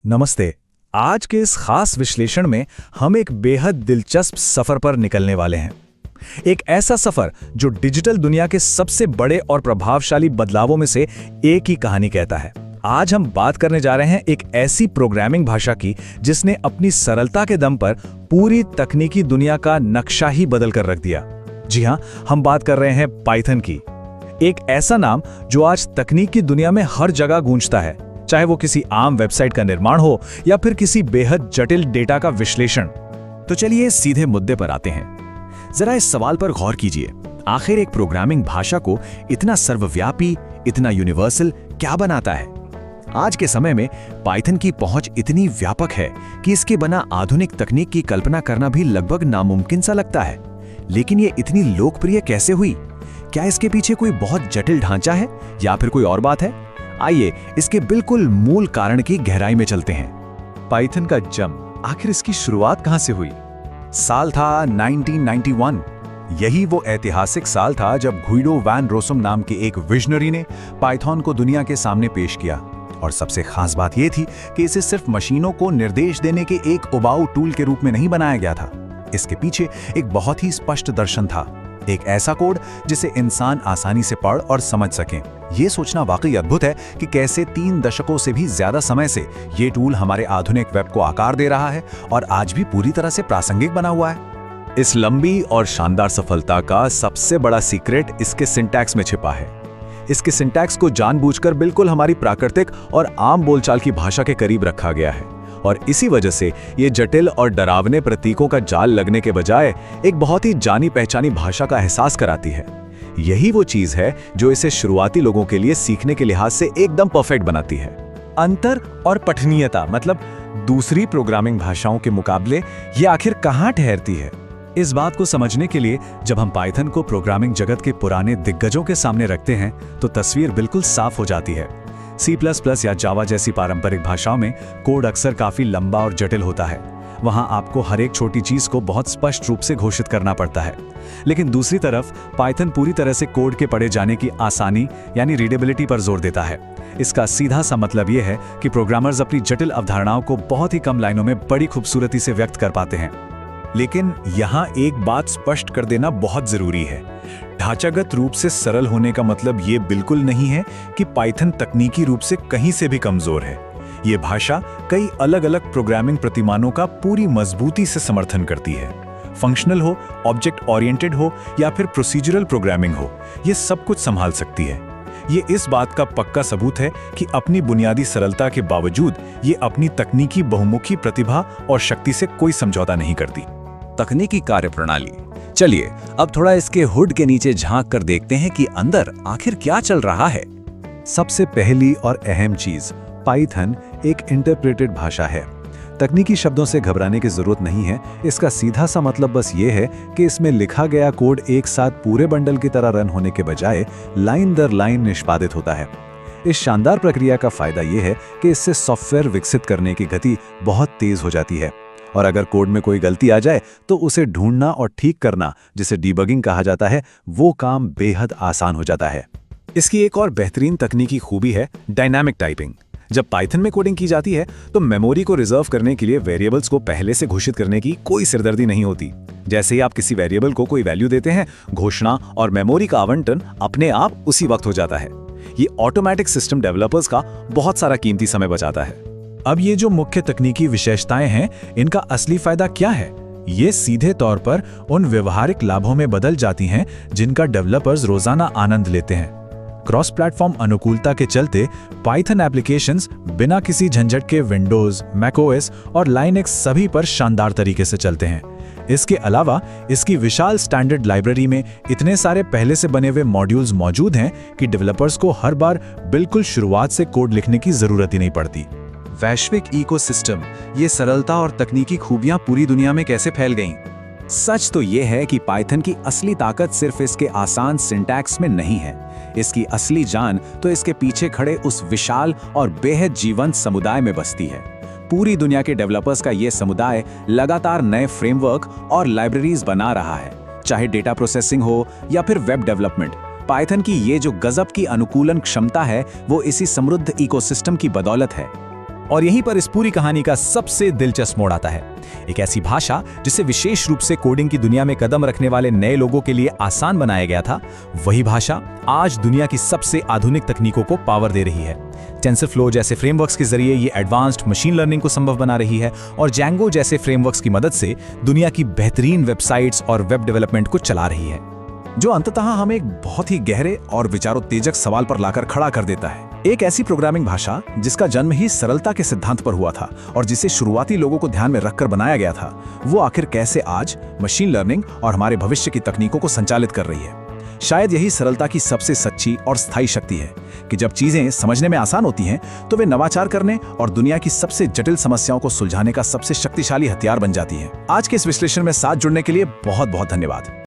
नमस्ते। आज के इस खास विश्लेषण में हम एक बेहद दिलचस्प सफर पर निकलने वाले हैं। एक ऐसा सफर जो डिजिटल दुनिया के सबसे बड़े और प्रभावशाली बदलावों में से एक की कहानी कहता है। आज हम बात करने जा रहे हैं एक ऐसी प्रोग्रामिंग भाषा की जिसने अपनी सरलता के दम पर पूरी तकनीकी दुनिया का नक्शा ही बदल कर रख दिया। जी हाँ, हम बात कर रहे हैं पाइथन की। एक ऐसा नाम जो आज तकनीक की दुनिया में हर जगह गूंजता है, चाहे वो किसी आम वेबसाइट का निर्माण हो या फिर किसी बेहद जटिल डेटा का विश्लेषण। तो चलिए सीधे मुद्दे पर आते हैं। जरा इस सवाल पर गौर कीजिए, आखिर एक प्रोग्रामिंग भाषा को इतना सर्वव्यापी, इतना यूनिवर्सल क्या बनाता है? आज के समय में पाइथन की पहुंच इतनी व्यापक है कि इसके बिना आधुनिक तकनीक की कल्पना करना भी लगभग नामुमकिन सा लगता है। लेकिन ये इतनी लोकप्रिय कैसे हुई? क्या इसके पीछे कोई बहुत जटिल ढांचा है या फिर कोई और बात है? आइए इसके बिल्कुल मूल कारण की गहराई में चलते हैं। पाइथन का जन्म, आखिर इसकी शुरुआत कहां से हुई? साल था 1991। यही वो ऐतिहासिक साल था जब गुइडो वैन रोसम नाम के एक विजनरी ने पाइथन को दुनिया के सामने पेश किया। और सबसे खास बात यह थी कि इसे सिर्फ मशीनों को निर्देश देने के एक उबाऊ टूल के रूप में नहीं बनाया गया था। इसके पीछे एक बहुत ही स्पष्ट दर्शन था, एक ऐसा कोड जिसे इंसान आसानी से पढ़ और समझ सकें। यह सोचना वाकई अद्भुत है कि कैसे 3 दशकों से भी ज्यादा समय से ये टूल हमारे आधुनिक वेब को आकार दे रहा है और आज भी पूरी तरह से प्रासंगिक बना हुआ है। इस लंबी और शानदार सफलता का सबसे बड़ा सीक्रेट इसके सिंटैक्स में छिपा है। इसके सिंटैक्स को जानबूझकर बिल्कुल हमारी प्राकृतिक और आम बोलचाल की भाषा के करीब रखा गया है और इसी वजह से ये जटिल और डरावने प्रतीकों का जाल लगने के बजाय एक बहुत ही जानी पहचानी भाषा का एहसास कराती है। यही वो चीज है जो इसे शुरुआती लोगों के लिए सीखने के लिहाज से एकदम परफेक्ट बनाती है। अंतर और पठनीयता, मतलब दूसरी प्रोग्रामिंग भाषाओं के मुकाबले ये आखिर कहाँ ठहरती है? इस बात को समझने के लिए जब हम पाइथन को प्रोग्रामिंग जगत के पुराने दिग्गजों के सामने रखते हैं तो तस्वीर बिल्कुल साफ हो जाती है। C++ या जावा जैसी पारंपरिक भाषाओं में कोड अक्सर काफी लंबा और जटिल होता है। वहां आपको हर एक छोटी चीज को बहुत स्पष्ट रूप से घोषित करना पड़ता है। लेकिन दूसरी तरफ पाइथन पूरी तरह से कोड के पढ़े जाने की आसानी यानी रीडेबिलिटी पर जोर देता है। इसका सीधा सा मतलब यह है कि प्रोग्रामर्स अपनी जटिल अवधारणाओं को बहुत ही कम लाइनों में बड़ी खूबसूरती से व्यक्त कर पाते हैं। लेकिन यहाँ एक बात स्पष्ट कर देना बहुत जरूरी है। ढांचागत रूप से सरल होने का मतलब ये बिल्कुल नहीं है कि पाइथन तकनीकी रूप से कहीं से भी कमजोर है। ये भाषा कई अलग अलग प्रोग्रामिंग प्रतिमानों का पूरी मजबूती से समर्थन करती है। फंक्शनल हो, ऑब्जेक्ट ओरिएंटेड हो या फिर प्रोसीजरल प्रोग्रामिंग हो, ये सब कुछ संभाल सकती है। ये इस बात का पक्का सबूत है कि अपनी बुनियादी सरलता के बावजूद ये अपनी तकनीकी बहुमुखी प्रतिभा और शक्ति से कोई समझौता नहीं करती। तकनीकी कार्यप्रणाली। चलिए अब थोड़ा इसके हुड के नीचे झांक कर देखते हैं कि अंदर आखिर क्या चल रहा है। सबसे पहली और अहम चीज, पाइथन एक इंटरप्रेटेड भाषा है। तकनीकी शब्दों से घबराने की जरूरत नहीं है। इसका सीधा सा मतलब बस ये है कि इसमें लिखा गया कोड एक साथ पूरे बंडल की तरह रन होने के बजाय लाइन दर लाइन निष्पादित होता है। इस शानदार प्रक्रिया का फायदा ये है कि इससे सॉफ्टवेयर विकसित करने की गति बहुत तेज हो जाती है और अगर कोड में कोई गलती आ जाए तो उसे ढूंढना और ठीक करना, जिसे डीबगिंग कहा जाता है, वो काम बेहद आसान हो जाता है। इसकी एक और बेहतरीन तकनीकी खूबी है डायनामिक टाइपिंग। जब पाइथन में कोडिंग की जाती है तो मेमोरी को रिजर्व करने के लिए वेरिएबल्स को पहले से घोषित करने की कोई सिरदर्दी नहीं होती। जैसे ही आप किसी वेरिएबल को कोई वैल्यू देते हैं, घोषणा और मेमोरी का आवंटन अपने आप उसी वक्त हो जाता है। ये ऑटोमेटिक सिस्टम डेवलपर्स का बहुत सारा कीमती समय बचाता है। अब ये जो मुख्य तकनीकी विशेषताएं हैं, इनका असली फायदा क्या है? ये सीधे तौर पर उन व्यवहारिक लाभों में बदल जाती हैं जिनका डेवलपर्स रोजाना आनंद लेते हैं। क्रॉस प्लेटफॉर्म अनुकूलता के चलते पाइथन एप्लीकेशंस बिना किसी झंझट के विंडोज, मैकओएस और लाइनक्स सभी पर शानदार तरीके से चलते हैं। इसके अलावा इसकी विशाल स्टैंडर्ड लाइब्रेरी में इतने सारे पहले से बने हुए मॉड्यूल्स मौजूद हैं कि डेवलपर्स को हर बार बिल्कुल शुरुआत से कोड लिखने की जरूरत ही नहीं पड़ती। वैश्विक इकोसिस्टम, ये सरलता और तकनीकी खूबियां पूरी दुनिया में कैसे फैल गईं? सच तो ये है कि पाइथन की असली ताकत सिर्फ इसके आसान सिंटैक्स में नहीं है। इसकी असली जान तो इसके पीछे खड़े उस विशाल और बेहद जीवंत समुदाय में बसती है। पूरी दुनिया के डेवलपर्स का ये समुदाय लगातार नए फ्रेमवर्क और लाइब्रेरीज बना रहा है, चाहे डेटा प्रोसेसिंग हो या फिर वेब डेवलपमेंट। पाइथन की ये जो गजब की अनुकूलन क्षमता है, वो इसी समृद्ध इकोसिस्टम की बदौलत है। और यहीं पर इस पूरी कहानी का सबसे दिलचस्प मोड़ आता है। एक ऐसी भाषा जिसे विशेष रूप से कोडिंग की दुनिया में कदम रखने वाले नए लोगों के लिए आसान बनाया गया था, वही भाषा आज दुनिया की सबसे आधुनिक तकनीकों को पावर दे रही है। टेंसरफ्लो जैसे फ्रेमवर्क्स के जरिए ये एडवांस्ड मशीन लर्निंग को संभव बना रही है और जैंगो जैसे फ्रेमवर्क्स की मदद से दुनिया की बेहतरीन वेबसाइट्स और वेब डेवलपमेंट को चला रही है, जो अंततः हमें एक बहुत ही गहरे और विचारोत्तेजक सवाल पर लाकर खड़ा कर देता है। एक ऐसी प्रोग्रामिंग भाषा जिसका जन्म ही सरलता के सिद्धांत पर हुआ था और जिसे शुरुआती लोगों को ध्यान में रखकर बनाया गया था, वो आखिर कैसे आज मशीन लर्निंग और हमारे भविष्य की तकनीकों को संचालित कर रही है। शायद यही सरलता की सबसे सच्ची और स्थायी शक्ति है कि जब चीजें समझने में आसान होती हैं तो वे नवाचार करने और दुनिया की सबसे जटिल समस्याओं को सुलझाने का सबसे शक्तिशाली हथियार बन जाती हैं। आज के इस विश्लेषण में साथ जुड़ने के लिए बहुत बहुत धन्यवाद।